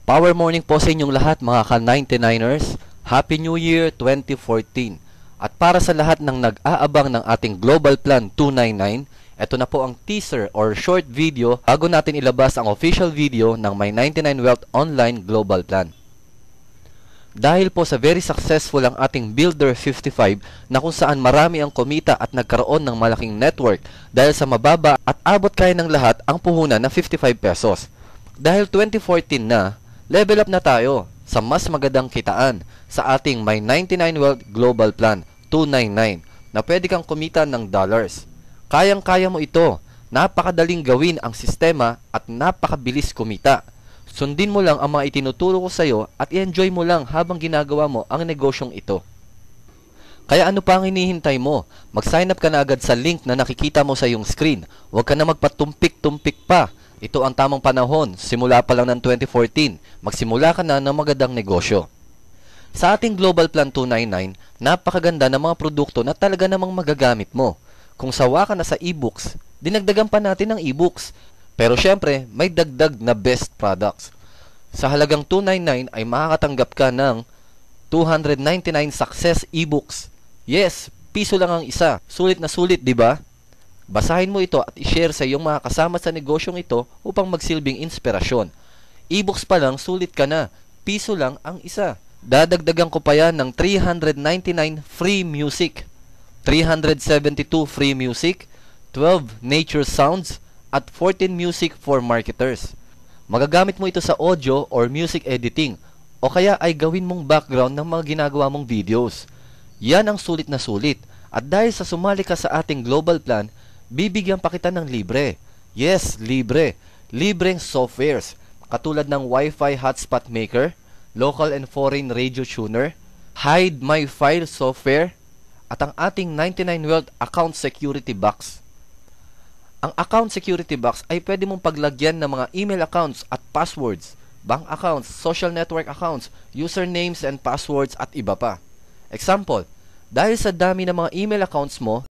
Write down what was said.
Power morning po sa inyong lahat mga ka-99ers. Happy New Year 2014. At para sa lahat ng nag-aabang ng ating Global Plan 299, ito na po ang teaser or short video bago natin ilabas ang official video ng My 99 Wealth Online Global Plan. Dahil po sa very successful ang ating Builder 55 na kung saan marami ang kumita at nagkaroon ng malaking network dahil sa mababa at abot kaya ng lahat ang puhunan na 55 pesos. Dahil 2014 na, level up na tayo sa mas magandang kitaan sa ating My 99 Wealth Global Plan 299 na pwede kang kumita ng dollars. Kayang-kaya mo ito. Napakadaling gawin ang sistema at napakabilis kumita. Sundin mo lang ang mga itinuturo ko sa iyo at i-enjoy mo lang habang ginagawa mo ang negosyong ito. Kaya ano pa ang hinihintay mo? Mag-sign up ka na agad sa link na nakikita mo sa iyong screen. Huwag ka na magpatumpik-tumpik pa. Ito ang tamang panahon, simula pa lang ng 2014, magsimula ka na ng magandang negosyo. Sa ating Global Plan 299, napakaganda ng mga produkto na talaga namang magagamit mo. Kung sawa ka na sa e-books, dinagdagan pa natin ng e-books. Pero syempre, may dagdag na best products. Sa halagang 299 ay makakatanggap ka ng 299 success e-books. Yes, piso lang ang isa. Sulit na sulit, di ba? Basahin mo ito at i-share sa iyong mga kasama sa negosyong ito upang magsilbing inspirasyon. E-books pa lang, sulit ka na. Piso lang ang isa. Dadagdagan ko pa yan ng 399 free music, 372 free music, 12 nature sounds, at 14 music for marketers. Magagamit mo ito sa audio or music editing o kaya ay gawin mong background ng mga ginagawa mong videos. Yan ang sulit na sulit. At dahil sa sumali ka sa ating global plan, bibigyan pa kita ng libre. Yes, libre. Libreng softwares katulad ng Wi-Fi hotspot maker, local and foreign radio tuner, hide my file software, at ang ating 99 Wealth account security box. Ang account security box ay pwede mong paglagyan ng mga email accounts at passwords, bank accounts, social network accounts, usernames and passwords at iba pa. Example, dahil sa dami ng mga email accounts mo,